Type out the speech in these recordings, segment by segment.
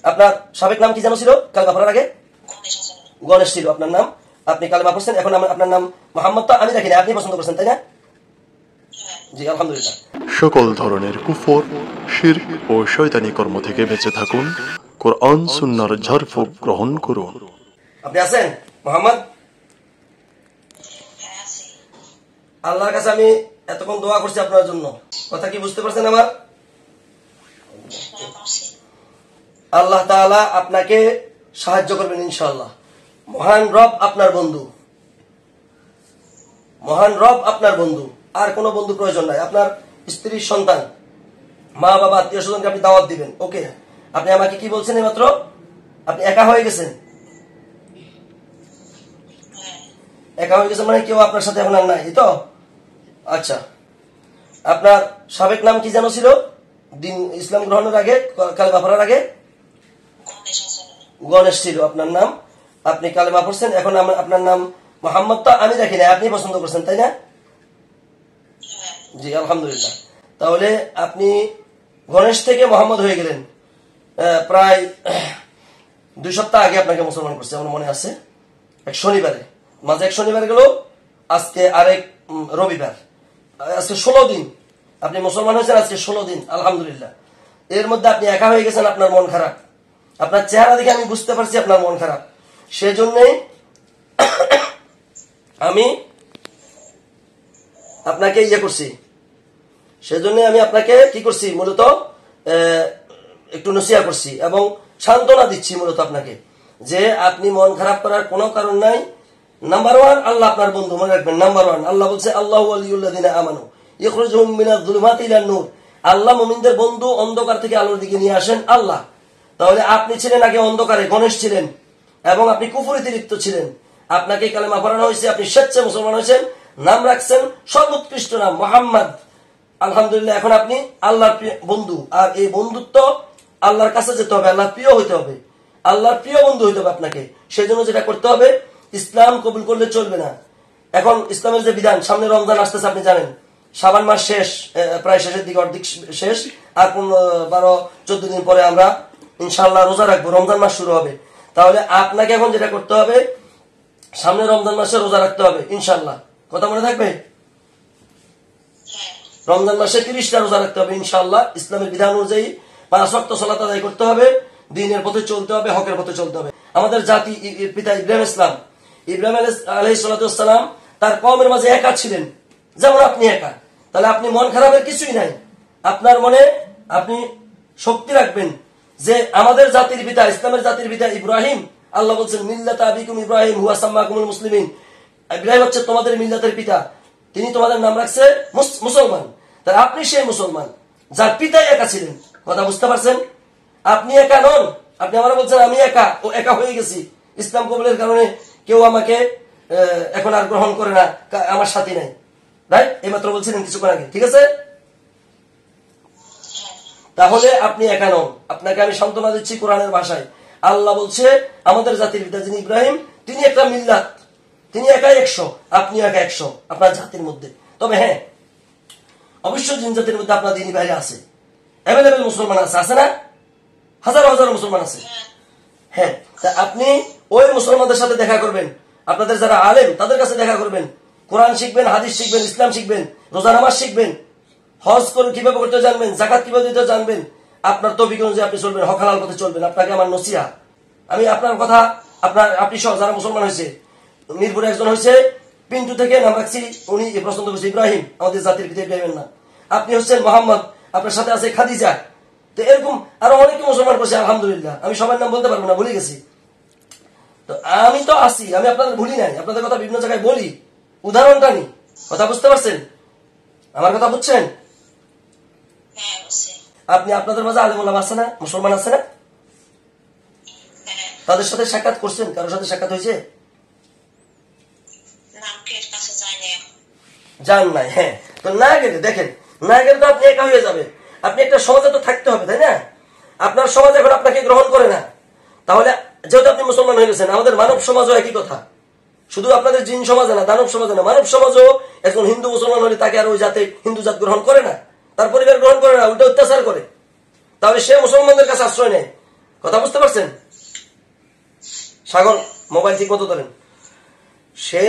আপনার সাবেক নাম কি যেন ছিল কালেমা পড়ার আগে? গণেশ ছিল আপনার নাম। আপনি কালেমা পড়ছেন, এখন আপনার নাম মোহাম্মদ তো আমি রাখিনি, আপনি পছন্দ করছেন, তাই না? জি আলহামদুলিল্লাহ। সকল ধরনের কুফর, শিরক ও শয়তানি কর্ম থেকে বেঁচে থাকুন। কোরআন সুন্নাহর ঝাড়ফুঁক গ্রহণ করুন। আপনি আছেন মোহাম্মদ? আল্লাহর কাছে আমি এতক্ষণ দোয়া করছি আপনার জন্য, কথা কি বুঝতে পারছেন আমার? আল্লাহ তাআলা আপনাকে সাহায্য করবেন ইনশাআল্লাহ। মহান রব আপনার বন্ধু, মহান রব আপনার বন্ধু, আর কোনো বন্ধু প্রয়োজন নাই। আপনার স্ত্রী, সন্তান, মা বাবা, আত্মীয় স্বজনকে আপনি দাওয়াত দিবেন। ওকে, আপনি আমাকে কি বলছেন এইমাত্র? আপনি একা হয়ে গেছেন। একা হয়ে গেছেন মানে কেউ আপনার সাথে এখন আর নাই, এই তো? আচ্ছা, আপনার সাবেক নাম কি যেন ছিল দিন ইসলাম গ্রহণের আগে, কালেমা পড়ার আগে? গণেশ ছিল আপনার নাম। আপনি কালেমা পড়ছেন, এখন আপনার নাম মোহাম্মদ তো আমি রাখি না, আপনি পছন্দ করছেন, তাই না? জি আলহামদুলিল্লাহ। তাহলে আপনি গণেশ থেকে মোহাম্মদ হয়ে গেলেন। প্রায় 2 সপ্তাহ আগে আপনাকে মুসলমান করছে, আমার মনে আছে। এক শনিবারে, মাঝে এক শনিবার গেল, আজকে আরেক রবিবার, আজকে 16 দিন আপনি মুসলমান হয়েছেন। আজকে 16 দিন আলহামদুলিল্লাহ। এর মধ্যে আপনি একা হয়ে গেছেন, আপনার মন খারাপ। আপনার চেহারা দেখে আমি বুঝতে পারছি আপনার মন খারাপ। সেজন্যই আমি আপনাকে করছি, সেজন্যই আমি আপনাকে কি করছি, মূলত একটু নসিহত করছি এবং সান্ত্বনা দিচ্ছি মূলত আপনাকে, যে আপনি মন খারাপ করার কোনো কারণ নাই। নাম্বার 1 আল্লাহ আপনার বন্ধু, মনে রাখবেন। নাম্বার 1 আল্লাহ বলছে আল্লাহু ওয়ালিউল্লাযিনা আমানু ইখরিজুহুম মিনাজ যুলুমাতি ইলান নূর। আল্লাহ মুমিনদের বন্ধু, অন্ধকার থেকে আলোর দিকে নিয়ে আসেন আল্লাহ। তাহলে আপনি ছিলেন আগে অন্ধকারে, গণেশ ছিলেন, এবং আপনি কুফরিতে লিপ্ত ছিলেন। আপনাকে কালেমা পড়ানো হয়েছে, আপনি স্বেচ্ছায় মুসলমান হয়েছেন, নাম রাখছেন সর্বোৎকৃষ্ট নাম মোহাম্মদ। আলহামদুলিল্লাহ। এখন আপনি আল্লাহর বন্ধু, আর এই বন্ধুত্ব আল্লাহর কাছে যেতে হবে, আল্লাহর প্রিয় হইতে হবে, আল্লাহর প্রিয় বন্ধু হইতে হবে আপনাকে। সেই জন্য যেটা করতে হবে, ইসলাম কবুল করলে চলবে না। এখন ইসলামের যে বিধান, সামনে রমজান আসতেছে, আপনি জানেন শাবান মাস শেষ, প্রায় শেষের দিকে, অর্ধেক শেষ। আর 12-14 দিন পরে আমরা ইনশাআল্লাহ রোজা রাখবো, রমজান মাস শুরু হবে। তাহলে আপনাকে এখন যেটা করতে হবে, সামনে রমজান মাসে রোজা রাখতে হবে ইনশাআল্লাহ। কথা মনে থাকবে? রমজান মাসে 30টা রোজা রাখতে হবে ইনশাআল্লাহ। ইসলামের বিধান অনুযায়ী 5 ওয়াক্ত সালাত আদায় করতে হবে, দ্বীনের পথে চলতে হবে, হকের পথে চলতে হবে। আমাদের জাতি পিতা ইব্রাহিম আলাইহিস সালাতু ওয়াস সালাম তার কওমের মাঝে একা ছিলেন, যেমন আপনি একা। তাহলে আপনি মন খারাপের কিছুই নাই। আপনার মনে আপনি শক্তি রাখবেন যে আমাদের জাতির পিতা, ইসলামের জাতির পিতা ইব্রাহিম, আল্লাহ বলছেন মিল্লাতা আবিকুম ইব্রাহিম হুয়া সাম্মাকুমুল মুসলিমিন। ইব্রাহিম হচ্ছে তোমাদের মিল্লাতের পিতা, তিনি তোমাদের নাম রাখছে মুসলমান। তাহলে আপনি সেই মুসলমান যার পিতাই একা ছিলেন। কথা বুঝতে পারছেন? আপনি একা নন। আপনি আমার বলছেন আমি একা, ও একা হয়ে গেছি ইসলাম কবুলের কারণে, কেউ আমাকে এখন আর গ্রহণ করে না, আমার সাথী নাই। রাইট? এইমাত্র বলছিলেন কিছুক্ষণ আগে, ঠিক আছে? তাহলে আপনি একা নন। আপনাকে আমি সান্ত্বনা দিচ্ছি কোরআনের ভাষায়। আল্লাহ বলছে আমাদের জাতির পিতা যিনি ইব্রাহিম, তিনি একটা মিল্লাত, তিনি একাই 100, আপনি একা 100 আপনার জাতির মধ্যে। তবে হ্যাঁ, অবশ্য জিন জাতির মধ্যে আপনার দিনী বাইরে আছে, অ্যাভেলেবেল মুসলমান আছে, আছে না? হাজার হাজার মুসলমান আছে। হ্যাঁ, তা আপনি ওই মুসলমানদের সাথে দেখা করবেন, আপনাদের যারা আলেম তাদের কাছে দেখা করবেন, কোরআন শিখবেন, হাদিস শিখবেন, ইসলাম শিখবেন, রোজা নামাজ শিখবেন, হজ করে কিভাবে করতে জানবেন, যাকাত কিভাবে দিতে জানবেন। আপনার তৌফিক অনুযায়ী আপনি চলবেন, হক হালাল পথে চলবেন। আপনাকে আমার নসিহত, আমি আপনার কথা, আপনি সহ যারা মুসলমান হয়েছে, মিরপুরে একজন হয়েছে পিন্টু থেকে, নাম রাখছি, উনি পছন্দ করছে ইব্রাহিম, আমাদের জাতির পিতা ইব্রাহিমের নাম। আপনি হচ্ছেন মোহাম্মদ, আপনার সাথে আছে খাদিজা। তো এরকম আরো অনেকে মুসলমান করছে আলহামদুলিল্লাহ। আমি সবার নাম বলতে পারবো না, ভুলে গেছি। তো আমি তো আছি, আমি আপনাদের ভুলি নাই, আপনাদের কথা বিভিন্ন জায়গায় বলি, উদাহরণটা নি। কথা বুঝতে পারছেন? আমার কথা বুঝছেন? আপনি আপনাদের মাঝে আলেম ওলামা আছে না, মুসলমান আছে না? তাদের সাথে সাক্ষাৎ করছেন? কারোর সাথে সাক্ষাৎ হয়েছে? যান নাই। হ্যাঁ, তো না গেলে দেখেন, না গেলে তো আপনি একা হয়ে যাবেন। আপনি একটা সমাজে তো থাকতে হবে, তাই না? আপনার সমাজ এখন আপনাকে গ্রহণ করে না। তাহলে যেহেতু আপনি মুসলমান হয়ে গেছেন, আমাদের মানব সমাজও একই কথা। শুধু আপনাদের জিন সমাজে না, দানব সমাজে না, মানব সমাজও একজন হিন্দু মুসলমান হলে তাকে আর ওই জাতে হিন্দু জাত গ্রহণ করে না, তার পরিবার গ্রহণ করে না, উল্টো অত্যাচার করে। তাহলে সে মুসলমানদের কাছে আশ্রয় নেয়। কথা বুঝতে পারছেন? সাগর মোবাইল ঠিক মতো ধরেন। সে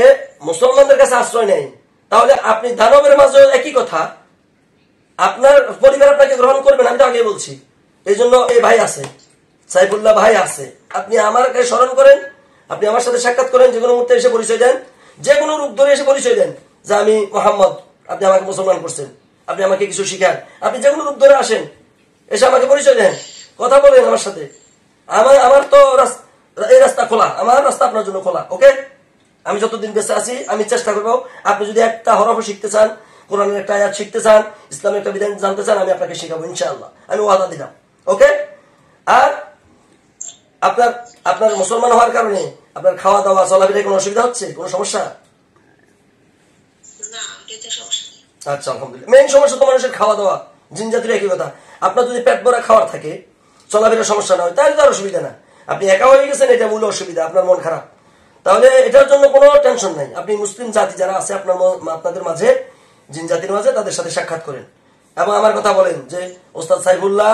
মুসলমানদের কাছে আশ্রয় নেয়, তাহলে আপনি দানবের মাঝে একই কথা, আপনার পরিবার আপনাকে গ্রহণ করবেন, আমি তো আগে বলছি। এই জন্য এই ভাই আছে, সাইফুল্লাহ ভাই আছে, আপনি আমাকে স্মরণ করেন, আপনি আমার সাথে সাক্ষাৎ করেন, যে কোনো মুহূর্তে এসে পরিচয় দেন, যে কোনো রূপ ধরে এসে পরিচয় দেন যে আমি মোহাম্মদ, আপনি আমাকে মুসলমান করছেন, আপনি আমাকে কিছু শিখান, আপনি যে কোনো রূপ ধরে আসেন, এসে আমাকে পরিচয় দেন, কথা বলেন আমার সাথে। আমার তো এই রাস্তা খোলা, আমার রাস্তা আপনার জন্য খোলা। ওকে, আমি যতদিন বেঁচে আছি আমি চেষ্টা করবো, আপনি যদি একটা হরফ শিখতে চান, কোরআনের একটা আয়াত শিখতে চান, ইসলামের একটা বিধান জানতে চান, আমি আপনাকে শেখাবো ইনশাআল্লাহ, আমি ওয়াদা দিলাম। ওকে, আর আপনার আপনার মুসলমান হওয়ার কারণে আপনার খাওয়া দাওয়া চলাফেরায় কোনো অসুবিধা হচ্ছে, কোনো সমস্যা? আচ্ছা, আলহামদুলিল্লাহ। মেইন সমস্যা তো মানুষের খাওয়া দাওয়া, জিন জাতির একই কথা। আপনার যদি পেট ভরা খাওয়ার থাকে, চলাফেরার সমস্যা না হয়, তাহলে তার অসুবিধা না। আপনি একা হয়ে গেছেন, এটা মূল অসুবিধা, আপনার মন খারাপ, তাহলে এটার জন্য কোনো টেনশন নাই। আপনি মুসলিম জাতি যারা আছে আপনাদের মাঝে, জিন জাতির মাঝে, তাদের সাথে সাক্ষাৎ করেন এবং আমার কথা বলেন যে ওস্তাদ সাইফুল্লাহ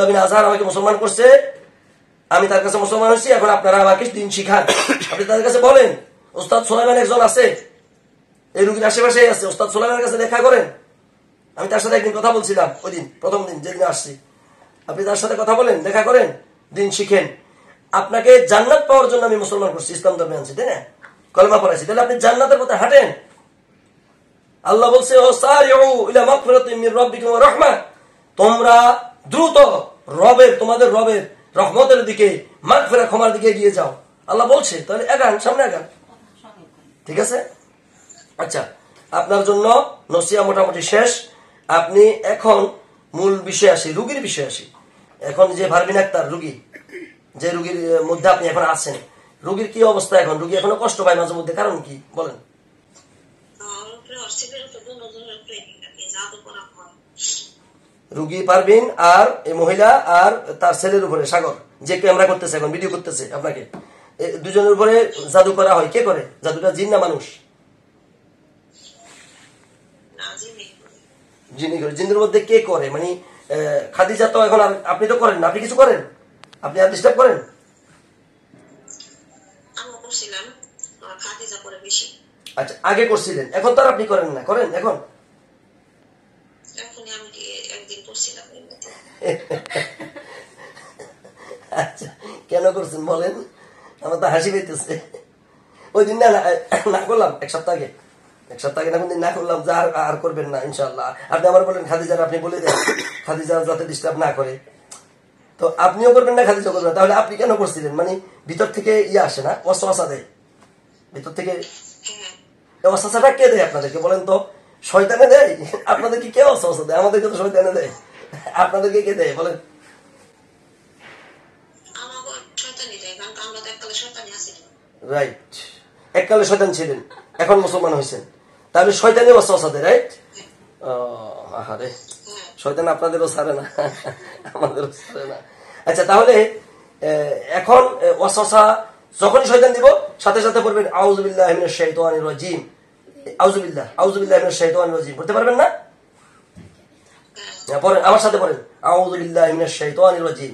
বিন আজহার আমাকে মুসলমান করছে, আমি তার কাছে মুসলমান হয়েছি, এখন আপনারা আমাকে দিন শিখান। আপনি তাদের কাছে বলেন ওস্তাদ সোলাইমান একজন আছে, এই রুগীর আশেপাশে আছে, ওস্তাদ সোলাইমানের কাছে দেখা করেন। আমি তার সাথে একদিন কথা বলছিলাম, ওই দিন প্রথম দিন যেদিন আসছি, আপনি তার সাথে কথা বলেন, দেখা করেন, দিন শিখেন। আপনাকে জান্নাত পাওয়ার জন্য আমি মুসলমান করছি, ইসলাম ধর্মে আনছি, তাই না, কলেমা পড়াইছি, তাহলে আপনি জান্নাতের পথে হাঁটেন। আল্লাহ বলছে ও সারিউ ইলা মাগফিরাতিন মির রাব্বিকুম ওয়া রাহমাহ, তোমরা দ্রুত তোমাদের রবের রহমতের দিকে, মাগফিরাত ক্ষমার দিকে এগিয়ে যাও, আল্লাহ বলছে। তাহলে আগান, সামনে আগান, ঠিক আছে? আচ্ছা, আপনার জন্য নসিহত মোটামুটি শেষ। আপনি এখন মূল বিষয়ে আসি, রুগীর বিষয়ে আসি। এখন যে পারভিন আক্তার রুগী, যে রুগীর মধ্যে আপনি এখন আছেন, রুগীর কি অবস্থা এখন? রুগী এখনো কষ্ট পায় মাঝে মধ্যে, কারণ কি বলেন? রুগী পারভিন আর এই মহিলা আর তার ছেলের উপরে সাগর, যে ক্যামেরা করতেছে এখন, ভিডিও করতেছে আপনাকে, দুজনের উপরে জাদু করা হয়। কে করে জাদুটা? জিন না মানুষ? জিনি করে। জিনের মধ্যে কে করে? মানে খাদিজা তো এখন, আপনি তো করেন না, আপনি কিছু করেন? আপনি আর ডিস্টার্ব করেন? আচ্ছা, আগে করছিলেন, এখন তো আর আপনি করেন না, করেন এখন? আচ্ছা, কেন করছেন বলেন? আমার তো হাসি পেতেছে। ওই দিন না করলাম, এক সপ্তাহ আগে না কোন দিন না করলাম, যা আর করবেন না ইনশাল্লাহ। আপনি আমার বলেন খাদিজার, আপনি বলে দেন খাদিজা যাতে ডিস্টার্ব না করে, তো আপনিও করবেন না, খাদিজা করবেন না। তাহলে আপনি কেন করছিলেন? মানে ভিতর থেকে ইয়ে আসে না, ওয়াসওয়াসা দেয় ভিতর থেকে। ওয়াসওয়াসাটা কে দেয় আপনাদেরকে বলেন তো? শয়তানে দেয়? আপনাদেরকে কে ওয়াসওয়াসা দেয়? আমাদেরকে তো শয়তানে দেয়, আপনাদেরকে কে দেয় বলেন? রাইট, এককালে শয়তান ছিলেন, এখন মুসলমান হয়েছেন, তাহলে শয়তানি ওয়াসওয়াসা দেয়, রাইট? আহারে, শয়তান আপনাদেরও ছাড়ে না, আমাদেরও ছাড়ে না। আচ্ছা, তাহলে এখন ওয়াসওয়াসা যখনই শয়তান দিব, সাথে সাথে পড়বেন আউযু বিল্লাহি মিনাশ শাইতানির রাজিম, আউযু বিল্লাহি মিনাশ শাইতানির রাজিম। পড়তে পারবেন না? পড়েন, আমার সাথে পড়েন আউযু বিল্লাহি মিনাশ শাইতানির রাজিম,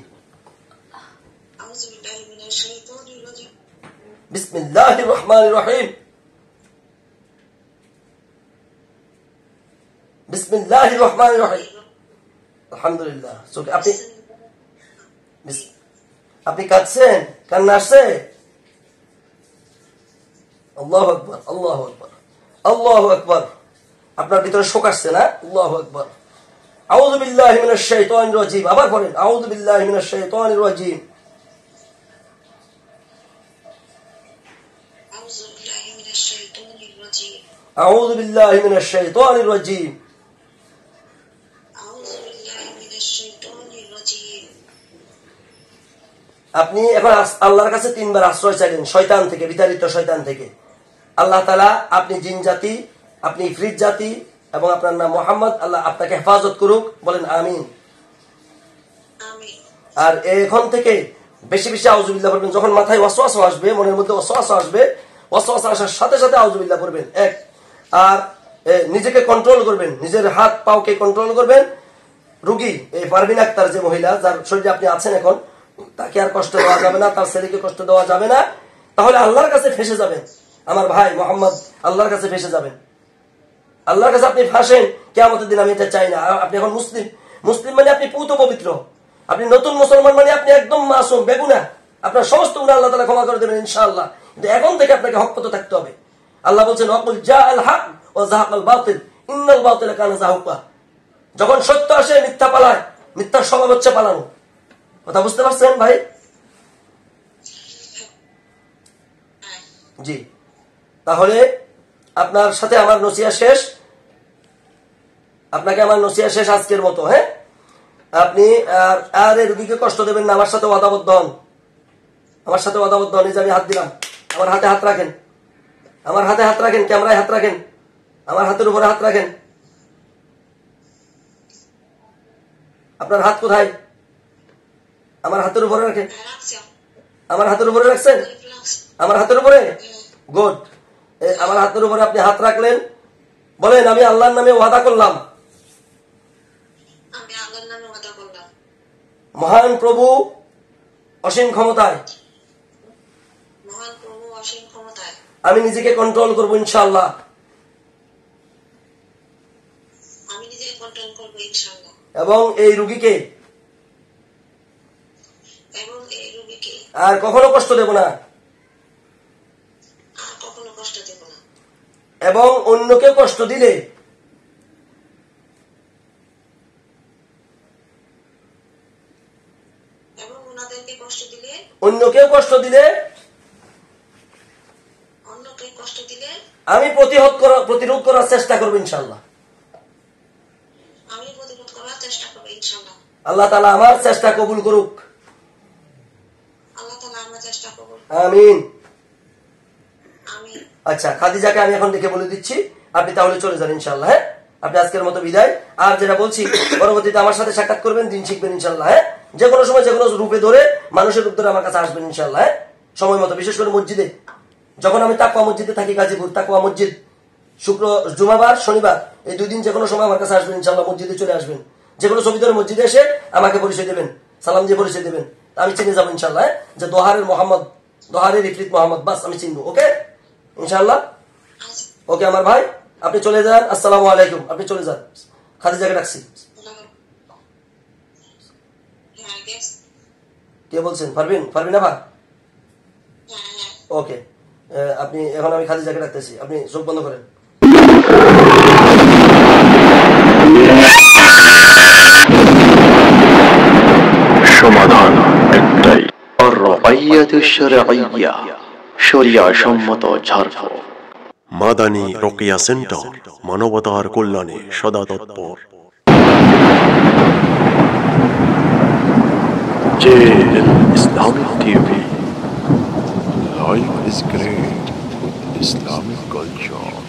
বিসমিল্লাহির রহমানির রহিম, বিসমিল্লাহির রহমানির রহিম। আলহামদুলিল্লাহ। আপনি কাঁদছেন? কান্না আসছে? আল্লাহু আকবার, আল্লাহু আকবার, আল্লাহু আকবার। আপনার ভিতরে শোক আসছে না? আল্লাহু আকবার। আউযু বিল্লাহি মিনাশ শাইতানির রাজিম। আবার পড়েন আউযু বিল্লাহি মিনাশ শাইতানির রাজিম, আউযু বিল্লাহি মিনাশ শাইতানির রাজিম। আপনি এখন আল্লাহর কাছে 3 বার আশ্রয় চাইলেন শয়তান থেকে, বিতাড়িত শয়তান থেকে। আল্লাহ তাআলা, আপনি জিন জাতি, আপনি ইফরিত জাতি এবং আপনার নাম মুহাম্মদ, আল্লাহ আপনাকে হেফাজত করুক, বলেন আমিন। আর এখন থেকে বেশি বেশি আউযু বিল্লাহ পড়বেন। যখন মাথায় ওয়াসওয়াসা আসবে, মনের মধ্যে ওয়াসওয়াসা আসবে, ওয়াসওয়াসা আসার সাথে সাথে আউযু বিল্লাহ পড়বেন, এক। আর নিজেকে কন্ট্রোল করবেন, নিজের হাত পাওকে কন্ট্রোল করবেন, রুগী, এই পারভিন আক্তার যে মহিলা যার শরীরে আপনি আছেন এখন, তাকে আর কষ্ট দেওয়া যাবে না, তার ছেলেকে কষ্ট দেওয়া যাবে না, তাহলে আল্লাহর কাছে ফেসে যাবেন আমার ভাই মোহাম্মদ, আল্লাহর কাছে ফেসে যাবেন। আল্লাহর কাছে আপনি ফাঁসেন কিয়ামতের দিন, আমি এটা চাই না। আপনি এখন মুসলিম, মুসলিম মানে আপনি পুত পবিত্র, আপনি নতুন মুসলমান মানে আপনি একদম মাসুম বেগুনা, আপনার সমস্ত গুনাহ আল্লাহ তাআলা ক্ষমা করে দেবেন ইনশাআল্লাহ। কিন্তু এখন থেকে আপনাকে হক পথে থাকতে হবে। আল্লাহ বলছেন ওয়াকুল জাআল হক ওয়া যাহাকাল বাতিল ইন্নাল বাতিলা কানা যাহুকা। যখন সত্য আসে মিথ্যা পালায়, মিথ্যার স্বভাব হচ্ছে পালানো। কথা বুঝতে পারছেন ভাই? জি, তাহলে আপনার সাথে আমার নসিহত শেষ, আপনাকে আমার নসিহত শেষ আজকের মতো। হ্যাঁ, আপনি আর এই রোগীকে কষ্ট দেবেন না, আমার সাথে ওয়াদাবদ্ধ হন, আমার সাথে ওয়াদাবদ্ধ হন। এই যে আমি হাত দিলাম, আমার হাতে হাত রাখেন, আমার হাতে হাত রাখেন, ক্যামেরায় হাত রাখেন, আমার হাতের উপরে হাত রাখেন। আপনার হাত কোথায়? আমার হাতের উপরে রাখেন, আমার হাতের উপরে রাখছেন, আমার হাতের উপরে, গুড। আমার হাতের উপরে আপনি হাত রাখলেন, বলেন আমি আল্লাহর নামে ওয়াদা করলাম, মহান প্রভু অসীম ক্ষমতায় আমি নিজেকে কন্ট্রোল করবো ইনশাআল্লাহ, এবং এই রুগীকে আর কখনো কষ্ট দেব না, এবং অন্যকে কষ্ট দিলে অন্যকেও কষ্ট দিলে আমি প্রতিরোধ করার চেষ্টা করবো ইনশাআল্লাহ। আল্লাহ তাআলা আমার চেষ্টা কবুল করুক, আমিন। আচ্ছা, খাদিজাকে আমি এখন দেখে বলে দিচ্ছি, আপনি তাহলে চলে যান ইনশাআল্লাহ। হ্যাঁ, আপনি আজকের মতো বিদায়। আর যেটা বলছি, পরবর্তীতে আমার সাথে সাক্ষাৎ করবেন, দিন শিখবেন ইনশাআল্লাহ। হ্যাঁ, যে কোনো সময় যে কোনো রূপে ধরে, মানুষের রূপ ধরে আমার কাছে আসবেন ইনশাআল্লাহ। হ্যাঁ, সময় মতো, বিশেষ করে মসজিদে, যখন আমি তাকওয়া মসজিদে থাকি, গাজীপুর তাকওয়া মসজিদ, জুমাবার শনিবার, এই 2 দিন যে কোনো সময় আমার কাছে আসবেন ইনশাআল্লাহ, মসজিদে চলে আসবেন। যে কোনো ছবি ধরে মসজিদে এসে আমাকে পরিচয় দেবেন, সালাম দিয়ে পরিচয় দেবেন, আমি চিনে যাবো ইনশাআল্লাহ, যে দোহারের মোহাম্মদ, দোহারের ইফরিত মোহাম্মদ, বাস আমি চিনবো। ওকে ইনশাআল্লাহ। ওকে আমার ভাই, আপনি চলে যান। আসসালামু আলাইকুম, আপনি চলে যান। খাদিজাকে রাখছি। কে বলছেন? পারবিন ভাই? ওকে, আপনি এখন, আমি খাদিজাকে রাখতেছি, আপনি চোখ বন্ধ করেন। সমাধান একটাই, আর-রাইয়াতুশ শারঈয়্যা, শরিয়া সম্মত ঝাড়ফুঁক। মাদানী রোকেয়া সেন্টার, মানবতার কল্যাণে সদা তৎপর। Islamic TV, life is great, Islamic culture.